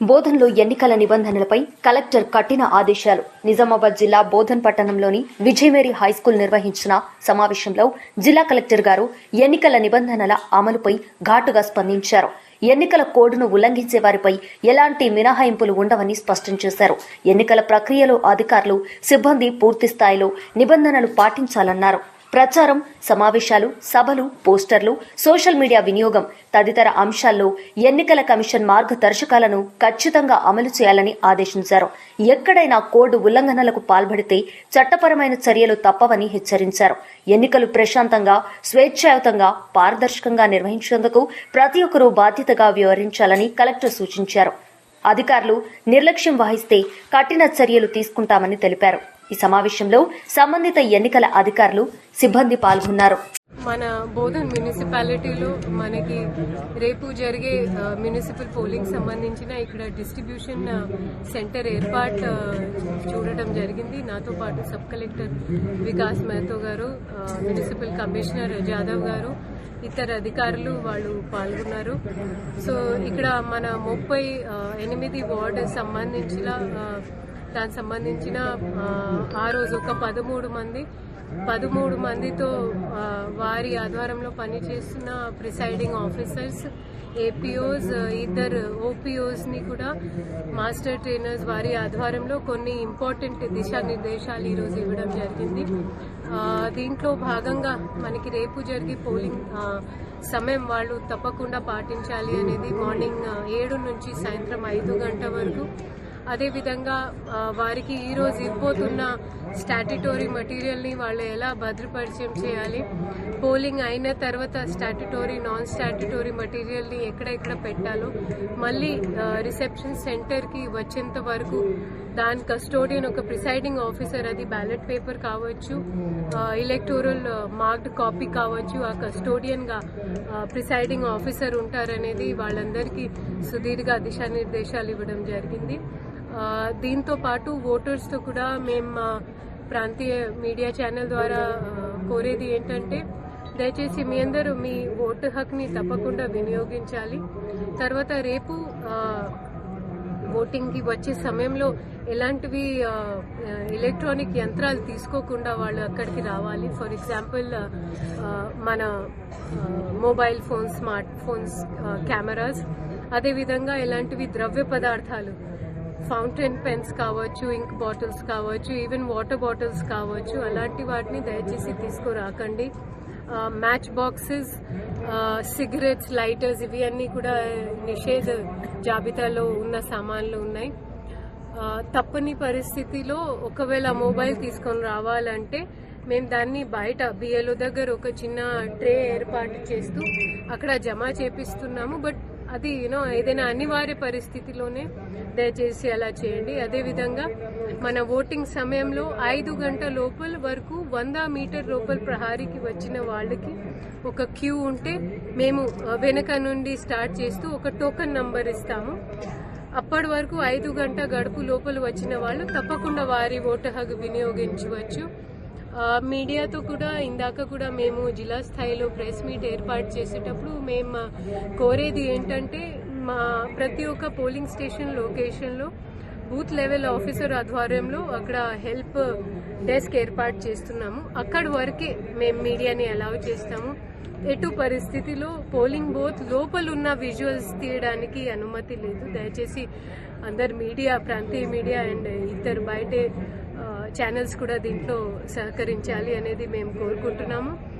బోధన్లో ఎన్నికల నిబంధనలపై కలెక్టర్ కఠిన ఆదేశాలు. నిజామాబాద్ జిల్లా బోధన్ పట్టణంలోని విజయమేరీ హైస్కూల్ నిర్వహించిన సమావేశంలో జిల్లా కలెక్టర్ గారు ఎన్నికల నిబంధనల అమలుపై ఘాటుగా స్పందించారు. ఎన్నికల కోడ్ను ఉల్లంఘించే వారిపై ఎలాంటి మినహాయింపులు ఉండవని స్పష్టం చేశారు. ఎన్నికల ప్రక్రియలో అధికారులు, సిబ్బంది పూర్తి స్థాయిలో నిబంధనలు పాటించాలన్నారు. ప్రచారం, సమావేశాలు, సభలు, పోస్టర్లు, సోషల్ మీడియా వినియోగం తదితర అంశాల్లో ఎన్నికల కమిషన్ మార్గదర్శకాలను ఖచ్చితంగా అమలు చేయాలని ఆదేశించారు. ఎక్కడైనా కోడ్ ఉల్లంఘనలకు పాల్పడితే చట్టపరమైన చర్యలు తప్పవని హెచ్చరించారు. ఎన్నికలు ప్రశాంతంగా, స్వేచ్ఛాయుతంగా, పారదర్శకంగా నిర్వహించేందుకు ప్రతి ఒక్కరూ బాధ్యతగా వ్యవహరించాలని కలెక్టర్ సూచించారు. అధికారులు నిర్లక్ష్యం వహిస్తే కఠిన చర్యలు తీసుకుంటామని తెలిపారు. ఈ సమావేశంలో సంబంధిత ఎన్నికల అధికారులు, సిబ్బంది పాల్గొన్నారు. మన బోధన్ మున్సిపాలిటీలో మనకి రేపు జరిగే మున్సిపల్ పోలింగ్ సంబంధించిన ఇక్కడ డిస్ట్రిబ్యూషన్ సెంటర్ ఏర్పాటు చూడటం జరిగింది. నాతో పాటు సబ్ కలెక్టర్ వికాస్ మెహతో గారు, మున్సిపల్ కమిషనర్ జాదవ్ గారు, ఇతర అధికారులు వాళ్ళు పాల్గొన్నారు. సో ఇక్కడ మన 38 వార్డు దానికి సంబంధించిన ఆ రోజు ఒక 13 మందితో వారి ఆధ్వర్యంలో పనిచేస్తున్న ప్రిసైడింగ్ ఆఫీసర్స్, ఏపీఓస్, ఇద్దరు ఓపీఓస్ని కూడా మాస్టర్ ట్రైనర్స్ వారి ఆధ్వర్యంలో కొన్ని ఇంపార్టెంట్ దిశానిర్దేశాలు ఈరోజు ఇవ్వడం జరిగింది. దీంట్లో భాగంగా మనకి రేపు జరిగే పోలింగ్ సమయం వాళ్ళు తప్పకుండా పాటించాలి అనేది మార్నింగ్ 7 నుంచి సాయంత్రం 5 గంటల వరకు. అదేవిధంగా వారికి ఈరోజు ఇవ్వబోతున్న స్టాట్యుటరీ మెటీరియల్ని వాళ్ళు ఎలా భద్రపరిచయం చేయాలి, పోలింగ్ అయిన తర్వాత స్టాట్యుటరీ, నాన్ స్టాట్యుటరీ మెటీరియల్ని ఎక్కడెక్కడ పెట్టాలో, మళ్ళీ రిసెప్షన్ సెంటర్కి వచ్చేంత వరకు దాని కస్టోడియన్ ఒక ప్రిసైడింగ్ ఆఫీసర్, అది బ్యాలెట్ పేపర్ కావచ్చు, ఎలక్టోరల్ మార్క్డ్ కాపీ కావచ్చు, ఆ కస్టోడియన్గా ప్రిసైడింగ్ ఆఫీసర్ ఉంటారనేది వాళ్ళందరికీ సుదీర్ఘ దిశానిర్దేశాలు ఇవ్వడం జరిగింది. దీంతో పాటు ఓటర్స్తో కూడా మేము ప్రాంతీయ మీడియా ఛానల్ ద్వారా కోరేది ఏంటంటే, దయచేసి మీ అందరూ మీ ఓటు హక్కుని తప్పకుండా వినియోగించాలి. తర్వాత రేపు ఓటింగ్కి వచ్చే సమయంలో ఎలాంటివి ఎలక్ట్రానిక్ యంత్రాలు తీసుకోకుండా వాళ్ళు అక్కడికి రావాలి. ఫర్ ఎగ్జాంపుల్ మన mobile phones, smart phones, cameras, అదేవిధంగా ఎలాంటివి ద్రవ్య పదార్థాలు, ఫౌంటైన్ పెన్స్ కావచ్చు, ఇంక్ బాటిల్స్ కావచ్చు, ఈవెన్ వాటర్ బాటిల్స్ కావచ్చు, అలాంటి వాటిని దయచేసి తీసుకురాకండి. మ్యాచ్ బాక్సెస్, సిగరెట్స్, లైటర్స్, ఇవి అన్నీ కూడా నిషేధ జాబితాలో ఉన్న సామాన్లు ఉన్నాయి. తప్పని పరిస్థితిలో ఒకవేళ మొబైల్ తీసుకొని రావాలంటే మేము దాన్ని బయట బిఏలో దగ్గర ఒక చిన్న ట్రే ఏర్పాటు చేస్తూ అక్కడ జమ చేపిస్తున్నాము. బట్ అది ఏదైనా అనివార్య పరిస్థితిలోనే దయచేసి అలా చేయండి. అదేవిధంగా మన ఓటింగ్ సమయంలో 5 గంటల లోపల వరకు 100 మీటర్ లోపల ప్రహారీకి వచ్చిన వాళ్ళకి ఒక క్యూ ఉంటే మేము వెనక నుండి స్టార్ట్ చేస్తూ ఒక టోకన్ నంబర్ ఇస్తాము. అప్పటి వరకు 5 గంటల గడుపు లోపల వచ్చిన వాళ్ళు తప్పకుండా వారి ఓటు హక్కు వినియోగించవచ్చు. మీడియాతో కూడా ఇందాక కూడా మేము జిల్లా స్థాయిలో ప్రెస్ మీట్ ఏర్పాటు చేసేటప్పుడు మేము కోరేది ఏంటంటే, మా ప్రతి ఒక్క పోలింగ్ స్టేషన్ లొకేషన్లో బూత్ లెవెల్ ఆఫీసర్ ఆధ్వర్యంలో అక్కడ హెల్ప్ డెస్క్ ఏర్పాటు చేస్తున్నాము. అక్కడి వరకే మేము మీడియాని అలౌ చేస్తాము. ఎటు పరిస్థితిలో పోలింగ్ బూత్ లోపల ఉన్న విజువల్స్ తీయడానికి అనుమతి లేదు. దయచేసి అందరు మీడియా, ప్రాంతీయ మీడియా అండ్ ఇతర బయట ఛానల్స్ కూడా దీంట్లో సహకరించాలి అనేది మేము కోరుకుంటున్నాము.